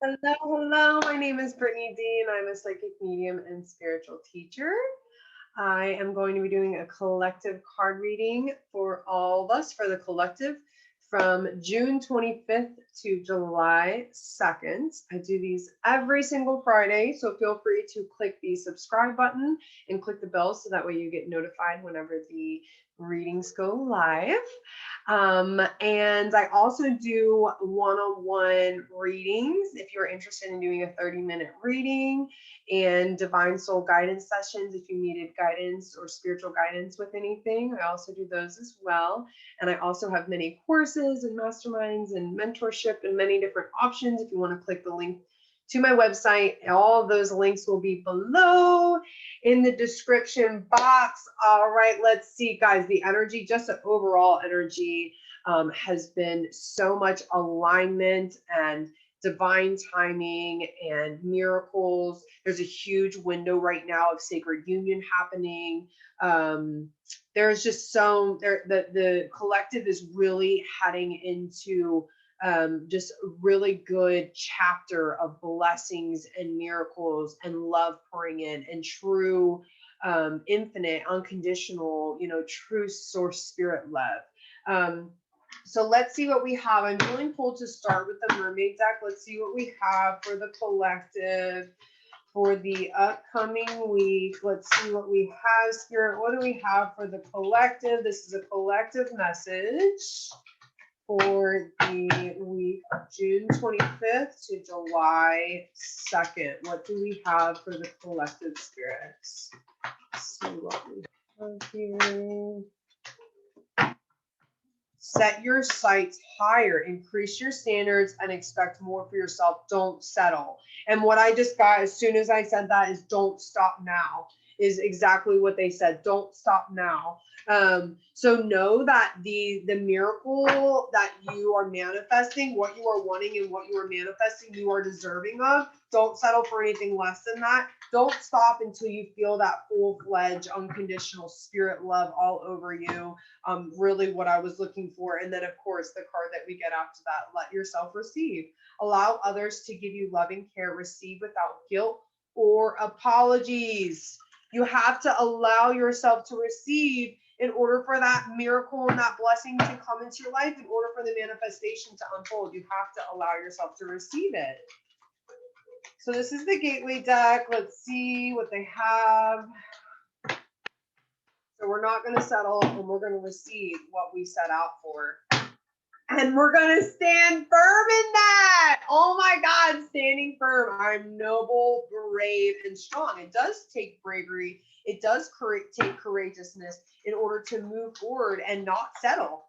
Hello, hello. My name is Brittany Dean. I'm a psychic medium and spiritual teacher. I am going to be doing a collective card reading for all of us for the collective from June 25th to July 2nd. I do these every single Friday, so feel free to click the subscribe button and click the bell so that way you get notified whenever the readings go live. And I also do one-on-one readings if you're interested in doing a 30-minute reading, and divine soul guidance sessions if you needed guidance or spiritual guidance with anything. I also do those as well. And I also have many courses and masterminds and mentorship and many different options. If you want to click the link to my website, all of those links will be below in the description box. All right, let's see, guys. The energy, just the overall energy, has been so much alignment and divine timing and miracles. There's a huge window right now of sacred union happening. There's just the collective is really heading into just a really good chapter of blessings and miracles and love pouring in and true, infinite, unconditional, true source spirit love. So let's see what we have. I'm feeling pulled to start with the mermaid deck. Let's see what we have for the collective for the upcoming week. Let's see what we have, Spirit. What do we have for the collective? This is a collective message for the week of June 25th to July 2nd. What do we have for the collective, spirits? Let's see what we have here. Set your sights higher, increase your standards, and expect more for yourself. Don't settle. And what I just got as soon as I said that is don't stop now, is exactly what they said. Don't stop now. So know that the miracle that you are manifesting, what you are wanting and what you are manifesting, you are deserving of. Don't settle for anything less than that. Don't stop until you feel that full-fledged, unconditional spirit love all over you. Really what I was looking for. And then, of course, the card that we get after that, let yourself receive. Allow others to give you loving care. Receive without guilt or apologies. You have to allow yourself to receive in order for that miracle and that blessing to come into your life, in order for the manifestation to unfold. You have to allow yourself to receive it. So this is the gateway deck. Let's see what they have. So we're not going to settle, and we're going to receive what we set out for. And we're going to stand firm in that. Oh my God, standing firm. I'm noble, brave, and strong. It does take bravery. It does take courageousness in order to move forward and not settle.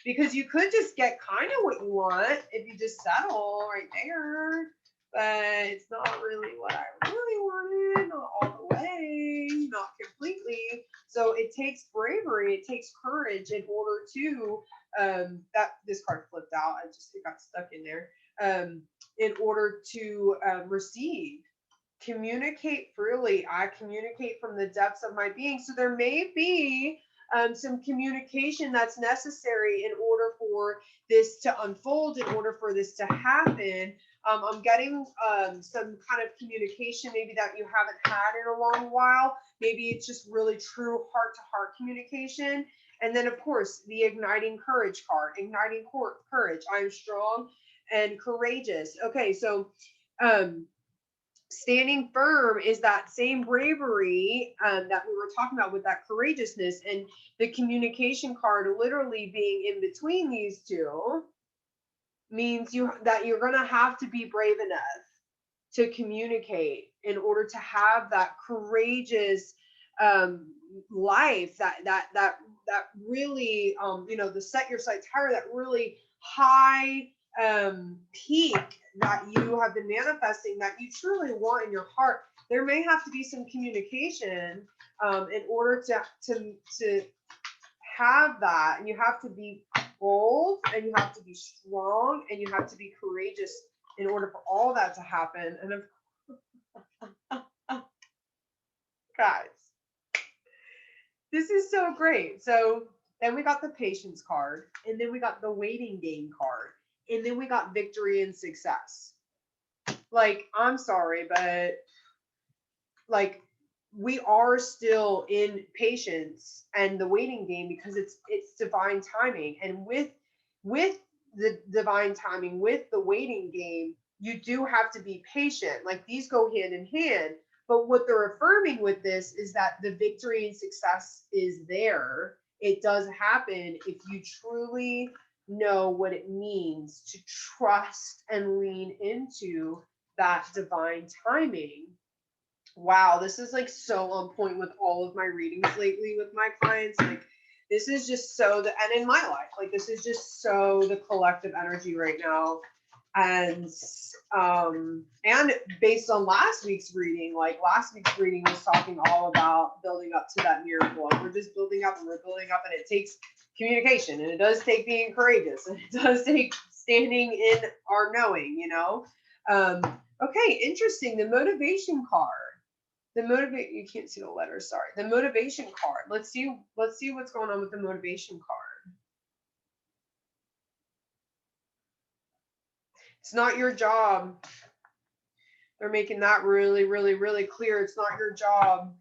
Because you could just get kind of what you want if you just settle right there. But it's not really what I really wanted, not all the way, not completely. So it takes bravery, it takes courage in order to that this card flipped out. It got stuck in there. In order to receive, communicate freely. I communicate from the depths of my being. So there may be some communication that's necessary in order for this to unfold, in order for this to happen. I'm getting some kind of communication maybe that you haven't had in a long while. Maybe it's just really true heart-to-heart communication. And then, of course, the igniting courage card, igniting courage. I'm strong and courageous. Okay, so standing firm is that same bravery that we were talking about with that courageousness, and the communication card literally being in between these two means that you're going to have to be brave enough to communicate in order to have that courageous life that really the set your sights higher, that really high peak that you have been manifesting, that you truly want in your heart. There may have to be some communication in order to have that, and you have to be bold, and you have to be strong, and you have to be courageous in order for all that to happen. And guys, this is so great. So then we got the patience card, and then we got the waiting game card, and then we got victory and success. Like, I'm sorry, but like we are still in patience and the waiting game because it's divine timing. And with the divine timing, with the waiting game, you do have to be patient. Like, these go hand in hand. But what they're affirming with this is that the victory and success is there. It does happen if you truly know what it means to trust and lean into that divine timing. Wow, this is like so on point with all of my readings lately with my clients. Like, this is just so the, and in my life, like, this is just so the collective energy right now. And based on last week's reading, like, last week's reading was talking all about building up to that miracle. And we're just building up and we're building up, and it takes communication, and it does take being courageous, and it does take standing in our knowing, you know. Okay, interesting. The motivation card. You can't see the letters, sorry. The motivation card. Let's see what's going on with the motivation card. It's not your job. They're making that really, really, really clear. It's not your job.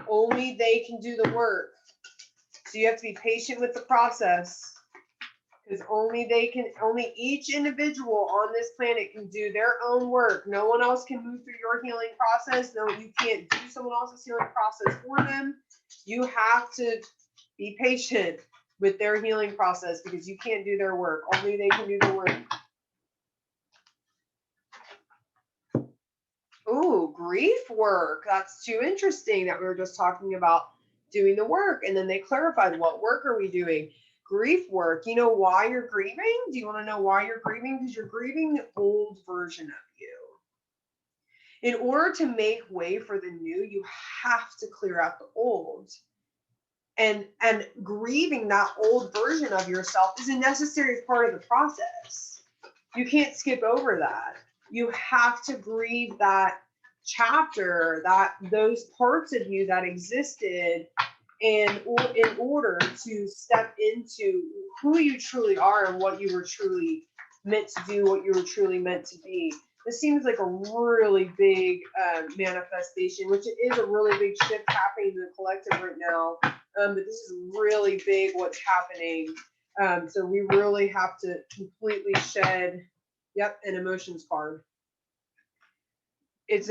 Only they can do the work. So you have to be patient with the process, because only each individual on this planet can do their own work. No one else can move through your healing process. No, you can't do someone else's healing process for them. You have to be patient with their healing process, because you can't do their work. Only they can do the work. Ooh, grief work. That's too interesting that we were just talking about doing the work, and then they clarified, what work are we doing? Grief work. You know why you're grieving? Do you want to know why you're grieving? Because you're grieving the old version of you. In order to make way for the new, you have to clear out the old. And grieving that old version of yourself is a necessary part of the process. You can't skip over that. You have to grieve that chapter, that those parts of you that existed, and in order to step into who you truly are and what you were truly meant to do, what you were truly meant to be. This seems like a really big manifestation, which it is a really big shift happening in the collective right now. But this is really big what's happening. So we really have to completely shed. Yep, an emotions card. It's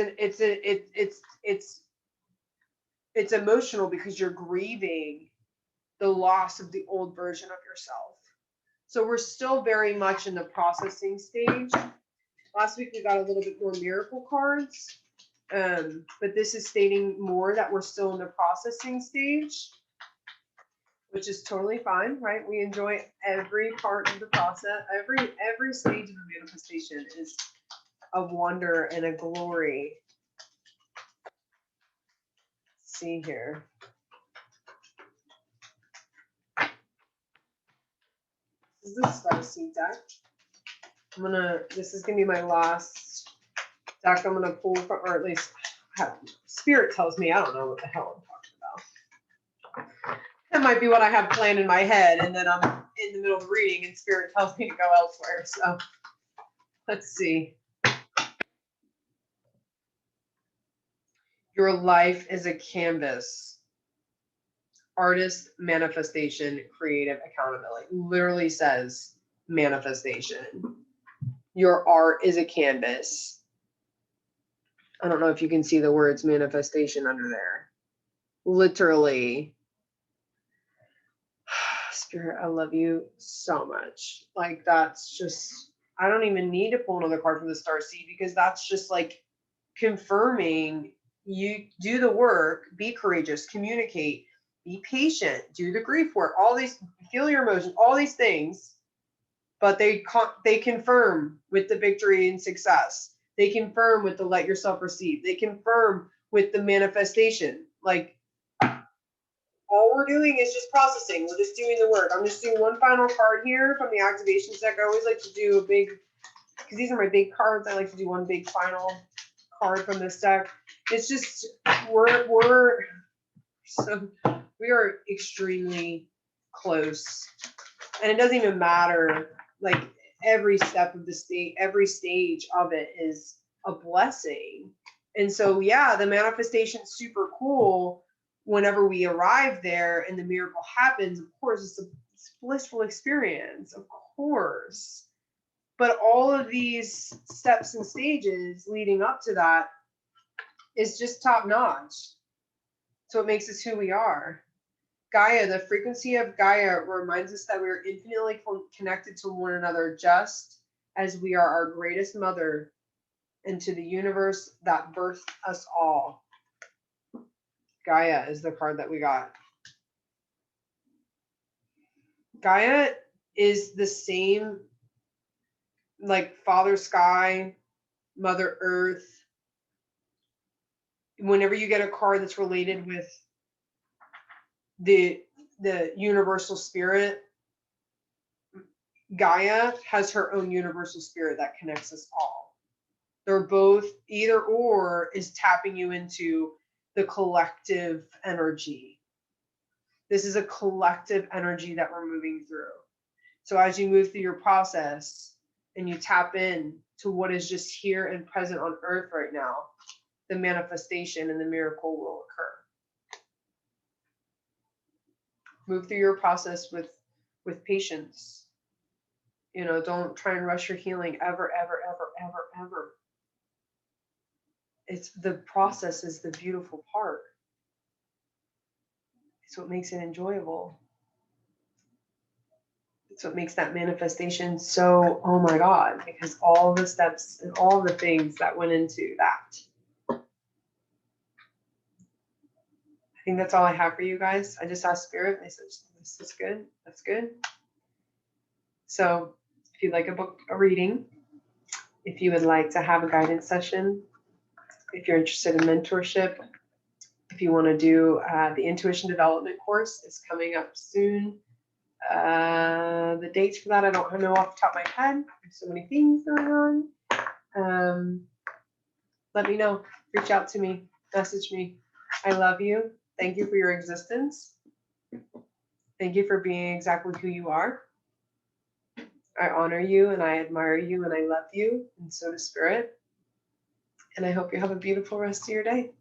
emotional because you're grieving the loss of the old version of yourself. So we're still very much in the processing stage. Last week we got a little bit more miracle cards, but this is stating more that we're still in the processing stage, which is totally fine, right? We enjoy every part of the process. Every stage of the manifestation is a wonder and a glory. Let's see here. This is the Starseed deck. This is gonna be my last deck I'm gonna pull from, or at least Spirit tells me. I don't know what the hell I'm talking about. That might be what I have planned in my head, and then I'm in the middle of reading and Spirit tells me to go elsewhere. So let's see. Your life is a canvas. Artist, manifestation, creative accountability. Literally says manifestation. Your art is a canvas. I don't know if you can see the words manifestation under there. Literally. Spirit, I love you so much. Like, that's just, I don't even need to pull another card from the Starseed, because that's just like confirming you do the work, be courageous, communicate, be patient, do the grief work, all these, feel your emotions, all these things. But they confirm with the victory and success. They confirm with the let yourself receive. They confirm with the manifestation. Like, all we're doing is just processing. We're just doing the work. I'm just doing one final card here from the activation deck. I always like to do a big, because these are my big cards, I like to do one big final card from this deck. It's just, we are extremely close. And it doesn't even matter, like, every step of the state, every stage of it is a blessing. And so, yeah, the manifestation's super cool whenever we arrive there and the miracle happens. Of course, it's a blissful experience, of course. But all of these steps and stages leading up to that is just top notch. So it makes us who we are. Gaia, the frequency of Gaia reminds us that we are infinitely connected to one another, just as we are our greatest mother into the universe that birthed us all. Gaia is the card that we got. Gaia is the same like Father Sky, Mother Earth. Whenever you get a card that's related with the universal spirit, Gaia has her own universal spirit that connects us all. They're both, either or is tapping you into the collective energy. This is a collective energy that we're moving through. So as you move through your process and you tap in to what is just here and present on earth right now, the manifestation and the miracle will occur. Move through your process with patience. You know, don't try and rush your healing ever, ever, ever, ever, ever. It's the process is the beautiful part. It's what makes it enjoyable. It's what makes that manifestation so, oh my God, because all the steps and all the things that went into that. I think that's all I have for you guys. I just asked Spirit. They said, this is good. That's good. So if you'd like a reading, if you would like to have a guidance session, if you're interested in mentorship, if you want to do the intuition development course is coming up soon. The dates for that, I don't know off the top of my head. There's so many things going on. Let me know. Reach out to me. Message me. I love you. Thank you for your existence. Thank you for being exactly who you are. I honor you and I admire you and I love you, and so does Spirit. And I hope you have a beautiful rest of your day.